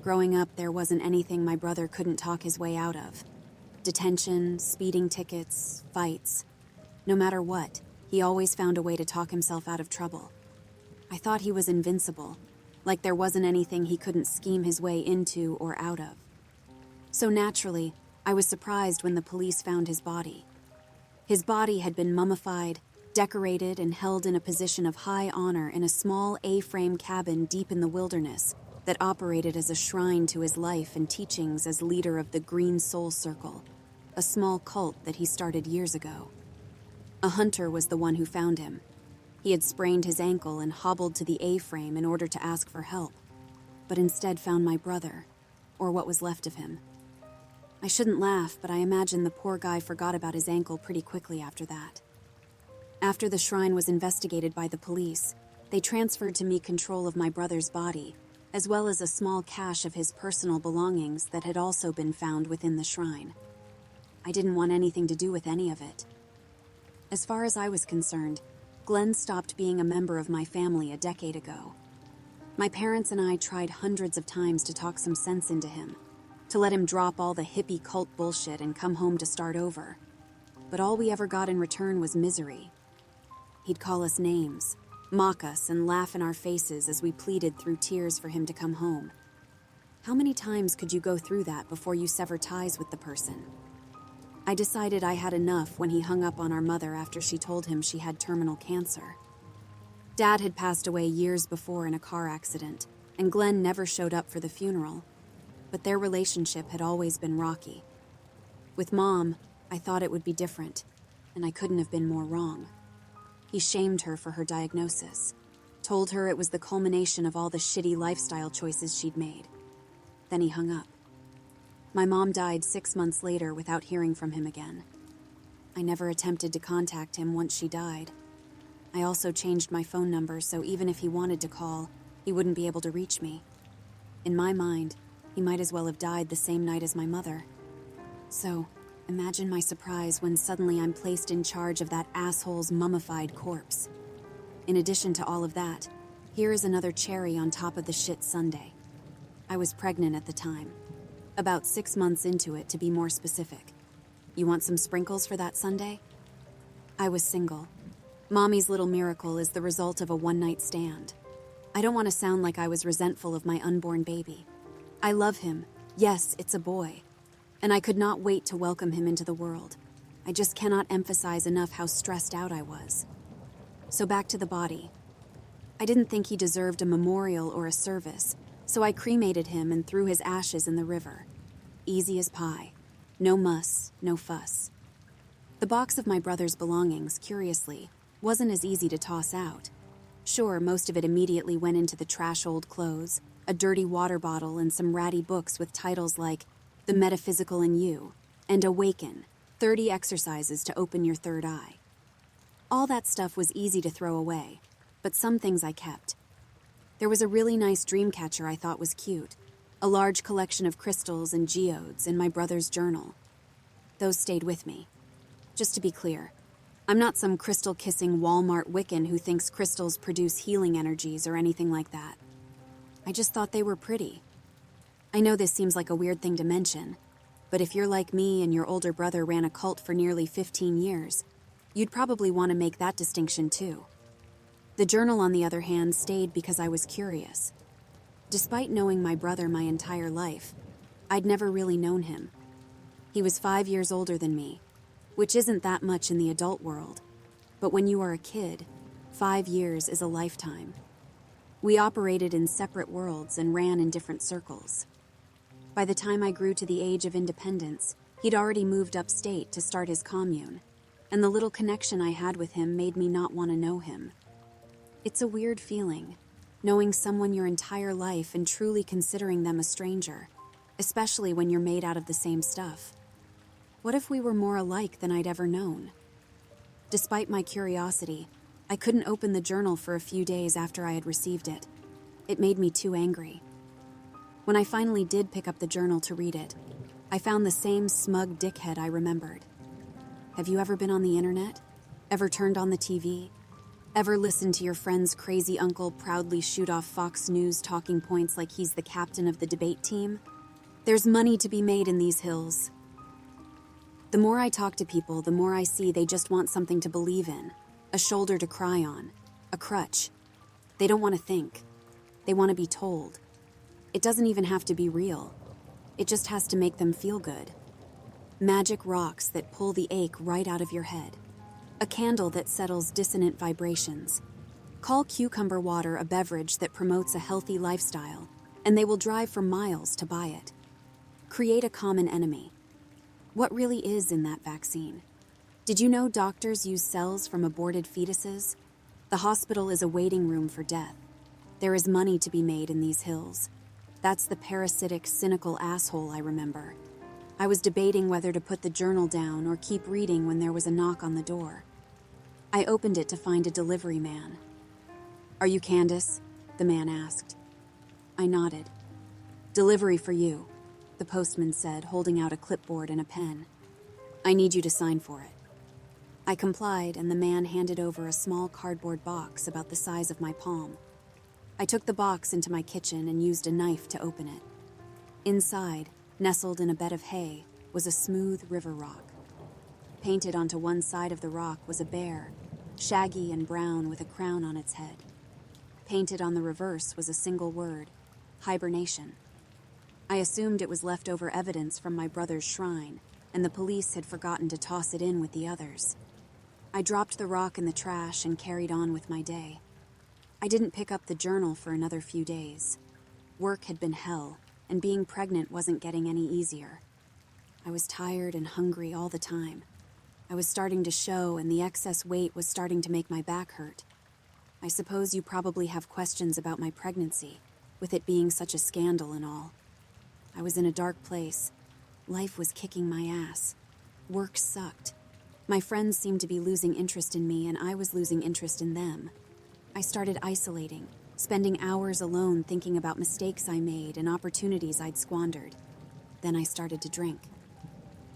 Growing up, there wasn't anything my brother couldn't talk his way out of. Detention, speeding tickets, fights. No matter what, he always found a way to talk himself out of trouble. I thought he was invincible, like there wasn't anything he couldn't scheme his way into or out of. So naturally, I was surprised when the police found his body. His body had been mummified, decorated, and held in a position of high honor in a small A-frame cabin deep in the wilderness that operated as a shrine to his life and teachings as leader of the Green Soul Circle, a small cult that he started years ago. A hunter was the one who found him. He had sprained his ankle and hobbled to the A-frame in order to ask for help, but instead found my brother, or what was left of him. I shouldn't laugh, but I imagine the poor guy forgot about his ankle pretty quickly after that. After the shrine was investigated by the police, they transferred to me control of my brother's body, as well as a small cache of his personal belongings that had also been found within the shrine. I didn't want anything to do with any of it. As far as I was concerned, Glenn stopped being a member of my family a decade ago. My parents and I tried hundreds of times to talk some sense into him, to let him drop all the hippie cult bullshit and come home to start over. But all we ever got in return was misery. He'd call us names, mock us, and laugh in our faces as we pleaded through tears for him to come home. How many times could you go through that before you sever ties with the person? I decided I had enough when he hung up on our mother after she told him she had terminal cancer. Dad had passed away years before in a car accident, and Glenn never showed up for the funeral, but their relationship had always been rocky. With Mom, I thought it would be different, and I couldn't have been more wrong. He shamed her for her diagnosis, told her it was the culmination of all the shitty lifestyle choices she'd made. Then he hung up. My mom died 6 months later without hearing from him again. I never attempted to contact him once she died. I also changed my phone number so even if he wanted to call, he wouldn't be able to reach me. In my mind, he might as well have died the same night as my mother. So, imagine my surprise when suddenly I'm placed in charge of that asshole's mummified corpse. In addition to all of that, here is another cherry on top of the shit sundae. I was pregnant at the time. About 6 months into it, to be more specific. You want some sprinkles for that sundae? I was single. Mommy's little miracle is the result of a one-night stand. I don't want to sound like I was resentful of my unborn baby. I love him. Yes, it's a boy. And I could not wait to welcome him into the world. I just cannot emphasize enough how stressed out I was. So back to the body. I didn't think he deserved a memorial or a service, so I cremated him and threw his ashes in the river. Easy as pie. No muss, no fuss. The box of my brother's belongings, curiously, wasn't as easy to toss out. Sure, most of it immediately went into the trash old clothes, a dirty water bottle, and some ratty books with titles like The Metaphysical in You and Awaken, 30 Exercises to Open Your Third Eye. All that stuff was easy to throw away, but some things I kept. There was a really nice dream catcher I thought was cute, a large collection of crystals and geodes in my brother's journal. Those stayed with me. Just to be clear, I'm not some crystal-kissing Walmart Wiccan who thinks crystals produce healing energies or anything like that. I just thought they were pretty. I know this seems like a weird thing to mention, but if you're like me and your older brother ran a cult for nearly 15 years, you'd probably want to make that distinction too. The journal, on the other hand, stayed because I was curious. Despite knowing my brother my entire life, I'd never really known him. He was 5 years older than me, which isn't that much in the adult world, but when you are a kid, 5 years is a lifetime. We operated in separate worlds and ran in different circles. By the time I grew to the age of independence, he'd already moved upstate to start his commune, and the little connection I had with him made me not want to know him. It's a weird feeling, knowing someone your entire life and truly considering them a stranger, especially when you're made out of the same stuff. What if we were more alike than I'd ever known? Despite my curiosity, I couldn't open the journal for a few days after I had received it. It made me too angry. When I finally did pick up the journal to read it, I found the same smug dickhead I remembered. Have you ever been on the internet? Ever turned on the TV? Ever listen to your friend's crazy uncle proudly shoot off Fox News talking points like he's the captain of the debate team? There's money to be made in these hills. The more I talk to people, the more I see they just want something to believe in, a shoulder to cry on, a crutch. They don't want to think. They want to be told. It doesn't even have to be real. It just has to make them feel good. Magic rocks that pull the ache right out of your head. A candle that settles dissonant vibrations. Call cucumber water a beverage that promotes a healthy lifestyle, and they will drive for miles to buy it. Create a common enemy. What really is in that vaccine? Did you know doctors use cells from aborted fetuses? The hospital is a waiting room for death. There is money to be made in these hills. That's the parasitic, cynical asshole I remember. I was debating whether to put the journal down or keep reading when there was a knock on the door. I opened it to find a delivery man. "Are you Candace?" the man asked. I nodded. "Delivery for you," the postman said, holding out a clipboard and a pen. "I need you to sign for it." I complied, and the man handed over a small cardboard box about the size of my palm. I took the box into my kitchen and used a knife to open it. Inside, nestled in a bed of hay, was a smooth river rock. Painted onto one side of the rock was a bear, shaggy and brown with a crown on its head. Painted on the reverse was a single word: hibernation. I assumed it was leftover evidence from my brother's shrine, and the police had forgotten to toss it in with the others. I dropped the rock in the trash and carried on with my day. I didn't pick up the journal for another few days. Work had been hell, and being pregnant wasn't getting any easier. I was tired and hungry all the time. I was starting to show, and the excess weight was starting to make my back hurt. I suppose you probably have questions about my pregnancy, with it being such a scandal and all. I was in a dark place. Life was kicking my ass. Work sucked. My friends seemed to be losing interest in me, and I was losing interest in them. I started isolating, spending hours alone thinking about mistakes I made and opportunities I'd squandered. Then I started to drink.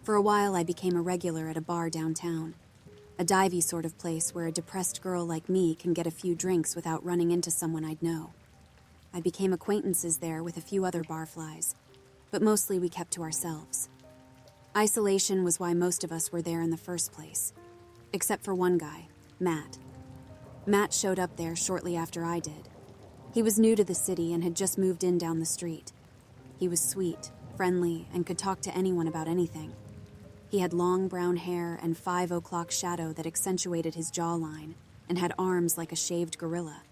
For a while, I became a regular at a bar downtown. A divey sort of place where a depressed girl like me can get a few drinks without running into someone I'd know. I became acquaintances there with a few other barflies, but mostly we kept to ourselves. Isolation was why most of us were there in the first place, except for one guy, Matt. Matt showed up there shortly after I did. He was new to the city and had just moved in down the street. He was sweet, friendly, and could talk to anyone about anything. He had long brown hair and 5 o'clock shadow that accentuated his jawline, and had arms like a shaved gorilla.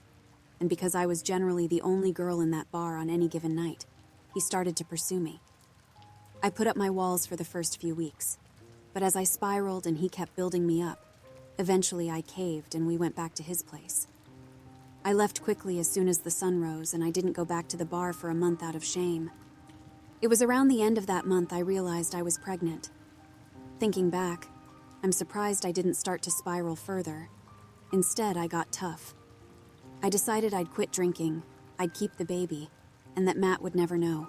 And because I was generally the only girl in that bar on any given night, he started to pursue me. I put up my walls for the first few weeks, but as I spiraled and he kept building me up, eventually I caved and we went back to his place. I left quickly as soon as the sun rose, and I didn't go back to the bar for a month out of shame. It was around the end of that month I realized I was pregnant. Thinking back, I'm surprised I didn't start to spiral further. Instead, I got tough. I decided I'd quit drinking, I'd keep the baby, and that Matt would never know.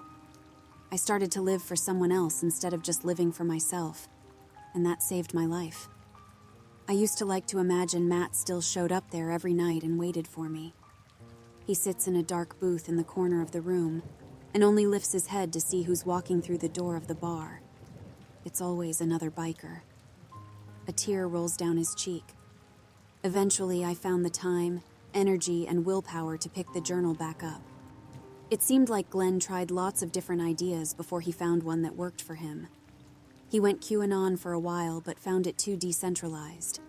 I started to live for someone else instead of just living for myself, and that saved my life. I used to like to imagine Matt still showed up there every night and waited for me. He sits in a dark booth in the corner of the room and only lifts his head to see who's walking through the door of the bar. It's always another biker. A tear rolls down his cheek. Eventually, I found the time, energy, and willpower to pick the journal back up. It seemed like Glenn tried lots of different ideas before he found one that worked for him. He went QAnon for a while, but found it too decentralized.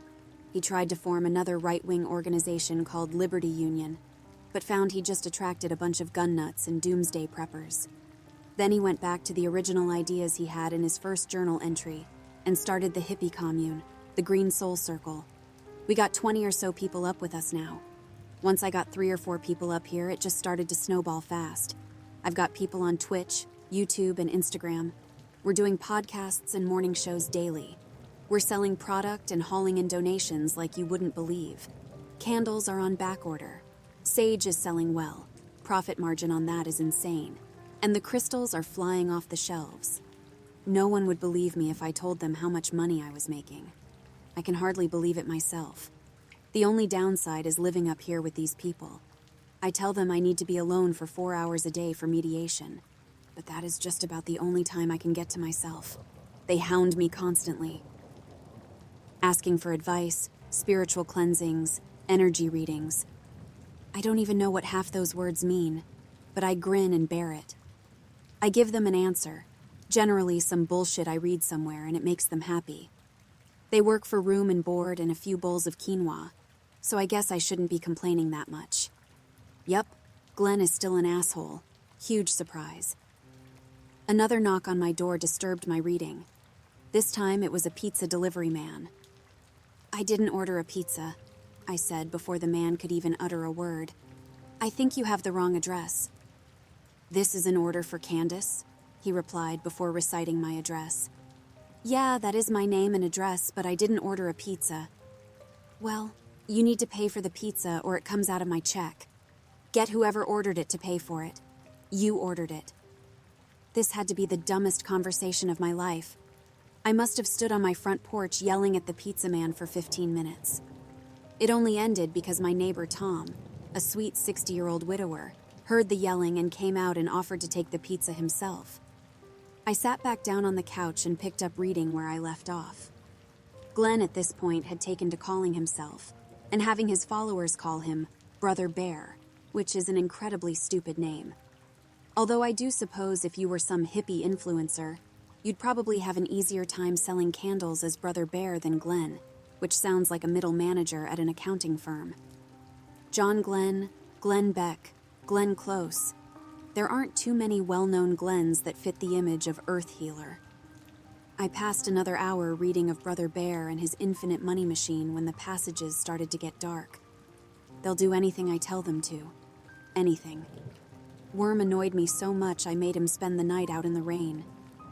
He tried to form another right-wing organization called Liberty Union, but found he just attracted a bunch of gun nuts and doomsday preppers. Then he went back to the original ideas he had in his first journal entry and started the hippie commune, the Green Soul Circle. We got 20 or so people up with us now. Once I got 3 or 4 people up here, it just started to snowball fast. I've got people on Twitch, YouTube, and Instagram. We're doing podcasts and morning shows daily. We're selling product and hauling in donations like you wouldn't believe. Candles are on back order. Sage is selling well. Profit margin on that is insane. And the crystals are flying off the shelves. No one would believe me if I told them how much money I was making. I can hardly believe it myself. The only downside is living up here with these people. I tell them I need to be alone for 4 hours a day for mediation, but that is just about the only time I can get to myself. They hound me constantly, asking for advice, spiritual cleansings, energy readings. I don't even know what half those words mean, but I grin and bear it. I give them an answer, generally some bullshit I read somewhere, and it makes them happy. They work for room and board and a few bowls of quinoa, so I guess I shouldn't be complaining that much. Yup, Glenn is still an asshole. Huge surprise. Another knock on my door disturbed my reading. This time it was a pizza delivery man. "I didn't order a pizza," I said before the man could even utter a word. "I think you have the wrong address." "This is an order for Candace," he replied before reciting my address. "Yeah, that is my name and address, but I didn't order a pizza." "Well, you need to pay for the pizza or it comes out of my check. Get whoever ordered it to pay for it. You ordered it." This had to be the dumbest conversation of my life. I must have stood on my front porch yelling at the pizza man for 15 minutes. It only ended because my neighbor Tom, a sweet 60-year-old widower, heard the yelling and came out and offered to take the pizza himself. I sat back down on the couch and picked up reading where I left off. Glenn at this point had taken to calling himself, and having his followers call him Brother Bear, which is an incredibly stupid name. Although I do suppose if you were some hippie influencer, you'd probably have an easier time selling candles as Brother Bear than Glenn, which sounds like a middle manager at an accounting firm. John Glenn, Glenn Beck, Glenn Close. There aren't too many well-known Glens that fit the image of Earth Healer. I passed another hour reading of Brother Bear and his infinite money machine when the passages started to get dark. They'll do anything I tell them to. Anything. Worm annoyed me so much I made him spend the night out in the rain,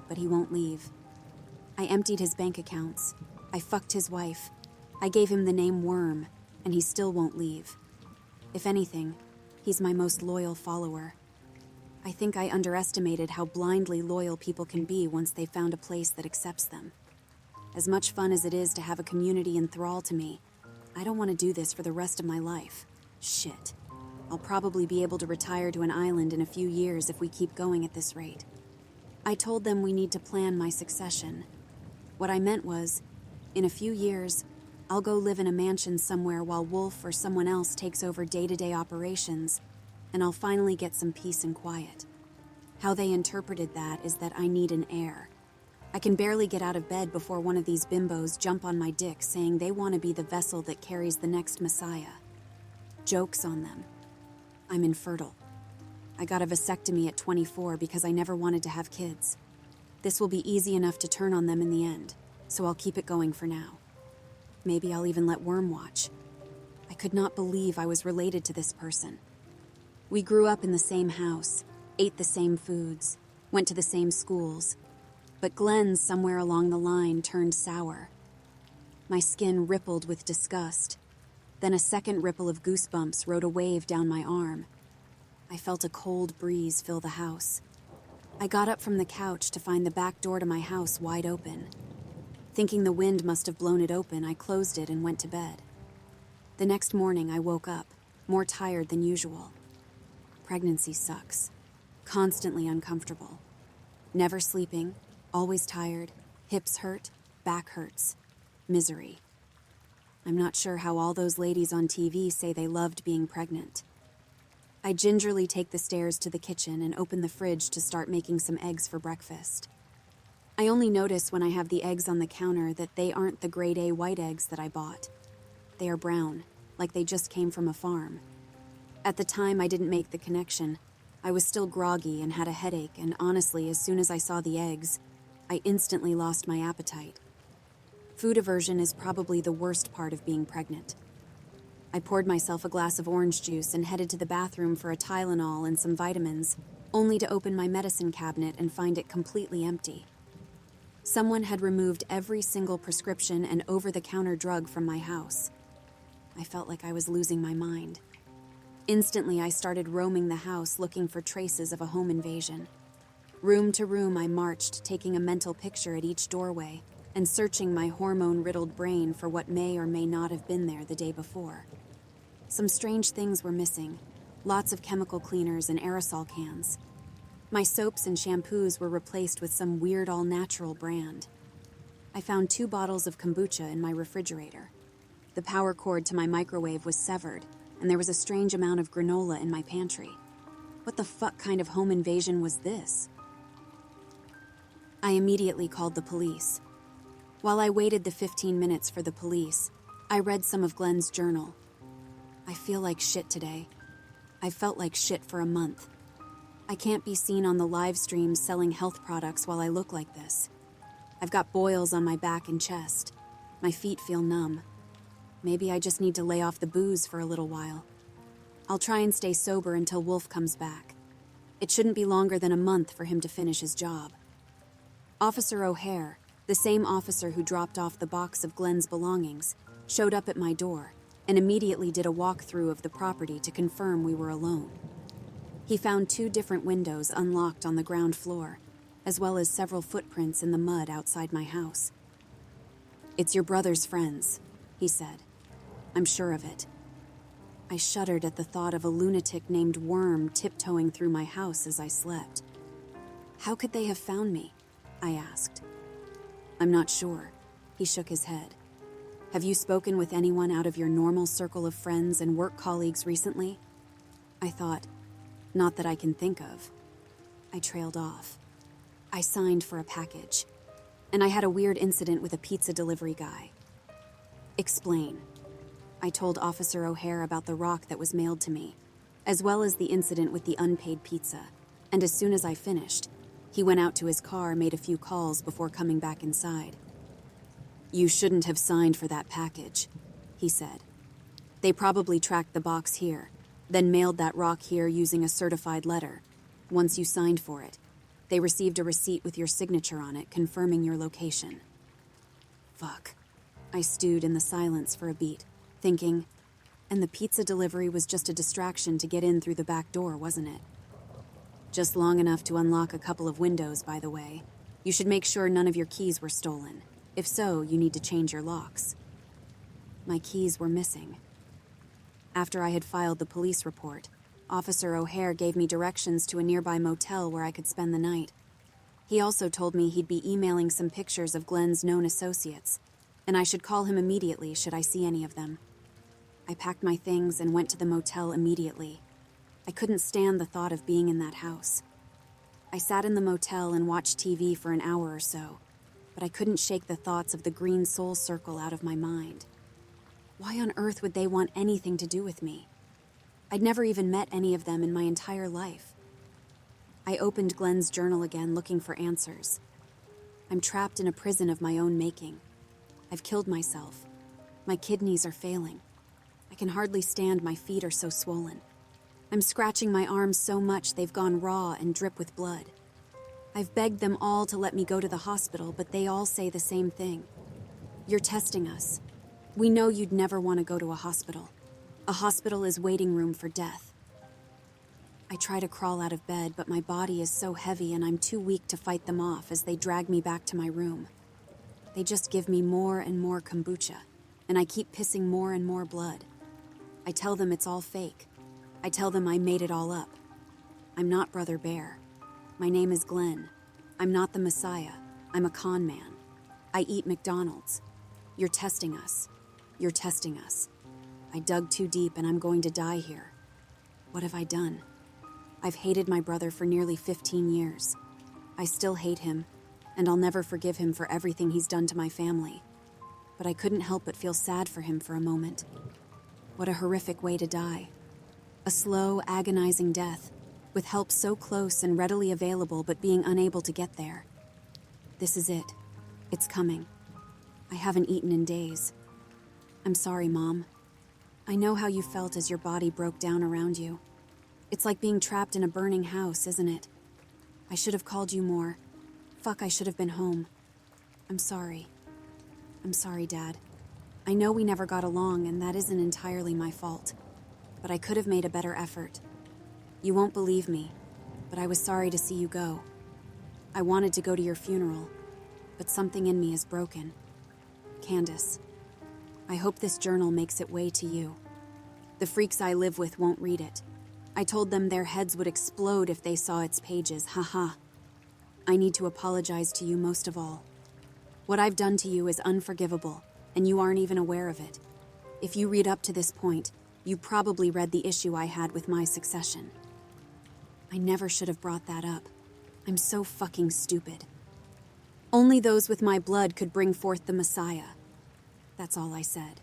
but he won't leave. I emptied his bank accounts. I fucked his wife. I gave him the name Worm, and he still won't leave. If anything, he's my most loyal follower. I think I underestimated how blindly loyal people can be once they've found a place that accepts them. As much fun as it is to have a community enthralled to me, I don't want to do this for the rest of my life. Shit. I'll probably be able to retire to an island in a few years if we keep going at this rate. I told them we need to plan my succession. What I meant was, in a few years, I'll go live in a mansion somewhere while Wolf or someone else takes over day-to-day operations, and I'll finally get some peace and quiet. How they interpreted that is that I need an heir. I can barely get out of bed before one of these bimbos jump on my dick saying they want to be the vessel that carries the next Messiah. Joke's on them. I'm infertile. I got a vasectomy at 24 because I never wanted to have kids. This will be easy enough to turn on them in the end, so I'll keep it going for now. Maybe I'll even let Worm watch. I could not believe I was related to this person. We grew up in the same house, ate the same foods, went to the same schools, but Glenn somewhere along the line turned sour. My skin rippled with disgust. Then a second ripple of goosebumps rode a wave down my arm. I felt a cold breeze fill the house. I got up from the couch to find the back door to my house wide open. Thinking the wind must have blown it open, I closed it and went to bed. The next morning, I woke up, more tired than usual. Pregnancy sucks. Constantly uncomfortable. Never sleeping, always tired, hips hurt, back hurts. Misery. I'm not sure how all those ladies on TV say they loved being pregnant. I gingerly take the stairs to the kitchen and open the fridge to start making some eggs for breakfast. I only notice when I have the eggs on the counter that they aren't the grade A white eggs that I bought. They are brown, like they just came from a farm. At the time, I didn't make the connection. I was still groggy and had a headache, and honestly, as soon as I saw the eggs, I instantly lost my appetite. Food aversion is probably the worst part of being pregnant. I poured myself a glass of orange juice and headed to the bathroom for a Tylenol and some vitamins, only to open my medicine cabinet and find it completely empty. Someone had removed every single prescription and over-the-counter drug from my house. I felt like I was losing my mind. Instantly, I started roaming the house looking for traces of a home invasion. Room to room, I marched, taking a mental picture at each doorway, and searching my hormone-riddled brain for what may or may not have been there the day before. Some strange things were missing, lots of chemical cleaners and aerosol cans. My soaps and shampoos were replaced with some weird all-natural brand. I found 2 bottles of kombucha in my refrigerator. The power cord to my microwave was severed, and there was a strange amount of granola in my pantry. What the fuck kind of home invasion was this? I immediately called the police. While I waited the 15 minutes for the police, I read some of Glenn's journal. I feel like shit today. I've felt like shit for a month. I can't be seen on the live streams selling health products while I look like this. I've got boils on my back and chest. My feet feel numb. Maybe I just need to lay off the booze for a little while. I'll try and stay sober until Wolf comes back. It shouldn't be longer than a month for him to finish his job. Officer O'Hare, the same officer who dropped off the box of Glenn's belongings, showed up at my door and immediately did a walkthrough of the property to confirm we were alone. He found 2 different windows unlocked on the ground floor, as well as several footprints in the mud outside my house. "It's your brother's friends," he said. "I'm sure of it." I shuddered at the thought of a lunatic named Worm tiptoeing through my house as I slept. "How could they have found me?" I asked. "I'm not sure," he shook his head. "Have you spoken with anyone out of your normal circle of friends and work colleagues recently?" I thought, "Not that I can think of." I trailed off. I signed for a package, and I had a weird incident with a pizza delivery guy. "Explain." I told Officer O'Hare about the rock that was mailed to me, as well as the incident with the unpaid pizza, and as soon as I finished, he went out to his car, made a few calls before coming back inside. "You shouldn't have signed for that package," he said. "They probably tracked the box here, then mailed that rock here using a certified letter. Once you signed for it, they received a receipt with your signature on it confirming your location." Fuck. I stewed in the silence for a beat, thinking, and the pizza delivery was just a distraction to get in through the back door, wasn't it? "Just long enough to unlock a couple of windows, by the way. You should make sure none of your keys were stolen. If so, you need to change your locks." My keys were missing. After I had filed the police report, Officer O'Hare gave me directions to a nearby motel where I could spend the night. He also told me he'd be emailing some pictures of Glenn's known associates, and I should call him immediately should I see any of them. I packed my things and went to the motel immediately. I couldn't stand the thought of being in that house. I sat in the motel and watched TV for an hour or so, but I couldn't shake the thoughts of the green soul circle out of my mind. Why on earth would they want anything to do with me? I'd never even met any of them in my entire life. I opened Glenn's journal again, looking for answers. I'm trapped in a prison of my own making. I've killed myself. My kidneys are failing. I can hardly stand, my feet are so swollen. I'm scratching my arms so much they've gone raw and drip with blood. I've begged them all to let me go to the hospital, but they all say the same thing. "You're testing us. We know you'd never want to go to a hospital. A hospital is waiting room for death." I try to crawl out of bed, but my body is so heavy and I'm too weak to fight them off as they drag me back to my room. They just give me more and more kombucha, and I keep pissing more and more blood. I tell them it's all fake. I tell them I made it all up. I'm not Brother Bear. My name is Glenn. I'm not the Messiah. I'm a con man. I eat McDonald's. You're testing us. You're testing us. I dug too deep and I'm going to die here. What have I done? I've hated my brother for nearly 15 years. I still hate him, and I'll never forgive him for everything he's done to my family. But I couldn't help but feel sad for him for a moment. What a horrific way to die. A slow, agonizing death, with help so close and readily available but being unable to get there. This is it. It's coming. I haven't eaten in days. I'm sorry, Mom. I know how you felt as your body broke down around you. It's like being trapped in a burning house, isn't it? I should have called you more. Fuck, I should have been home. I'm sorry. I'm sorry, Dad. I know we never got along, and that isn't entirely my fault. But I could have made a better effort. You won't believe me, but I was sorry to see you go. I wanted to go to your funeral. but something in me is broken. Candace, I hope this journal makes its way to you. The freaks I live with won't read it. I told them their heads would explode if they saw its pages, haha. I need to apologize to you most of all. What I've done to you is unforgivable, and you aren't even aware of it. If you read up to this point, you probably read the issue I had with my succession. I never should have brought that up. I'm so fucking stupid. Only those with my blood could bring forth the Messiah. That's all I said.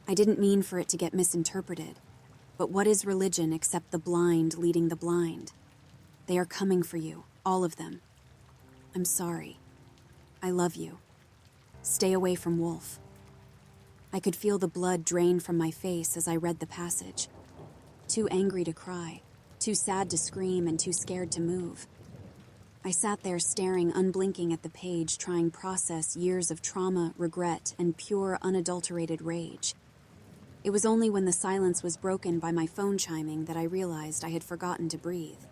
I didn't mean for it to get misinterpreted, but what is religion except the blind leading the blind? They are coming for you, all of them. I'm sorry. I love you. Stay away from Wolf. I could feel the blood drain from my face as I read the passage. Too angry to cry, too sad to scream, and too scared to move. I sat there staring unblinking at the page, trying to process years of trauma, regret, and pure, unadulterated rage. It was only when the silence was broken by my phone chiming that I realized I had forgotten to breathe.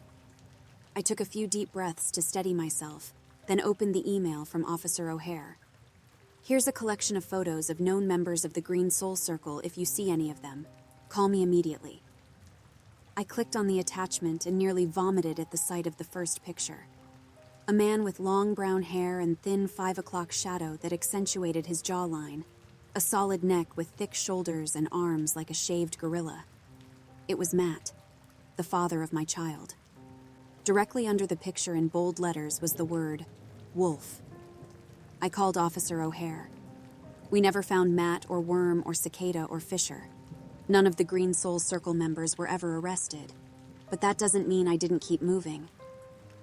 I took a few deep breaths to steady myself, then opened the email from Officer O'Hare. Here's a collection of photos of known members of the Green Soul Circle. If you see any of them, call me immediately. I clicked on the attachment and nearly vomited at the sight of the first picture. A man with long brown hair and thin 5 o'clock shadow that accentuated his jawline, a solid neck with thick shoulders and arms like a shaved gorilla. It was Matt, the father of my child. Directly under the picture in bold letters was the word, Wolf. I called Officer O'Hare. We never found Matt or Worm or Cicada or Fisher. None of the Green Soul Circle members were ever arrested, but that doesn't mean I didn't keep moving.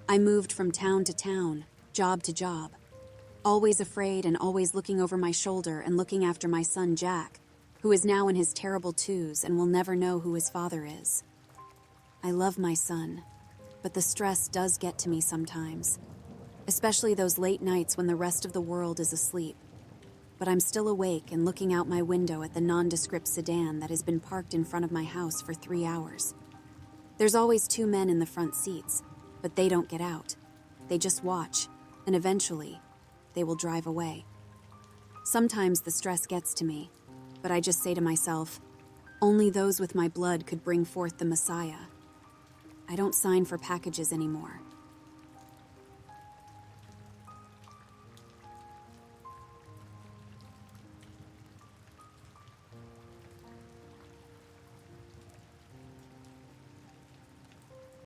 I moved from town to town, job to job, always afraid and always looking over my shoulder and looking after my son Jack, who is now in his terrible twos and will never know who his father is. I love my son, but the stress does get to me sometimes, especially those late nights when the rest of the world is asleep. But I'm still awake and looking out my window at the nondescript sedan that has been parked in front of my house for 3 hours. There's always 2 men in the front seats, but they don't get out. They just watch, and eventually, they will drive away. Sometimes the stress gets to me, but I just say to myself, only those with my blood could bring forth the Messiah. I don't sign for packages anymore.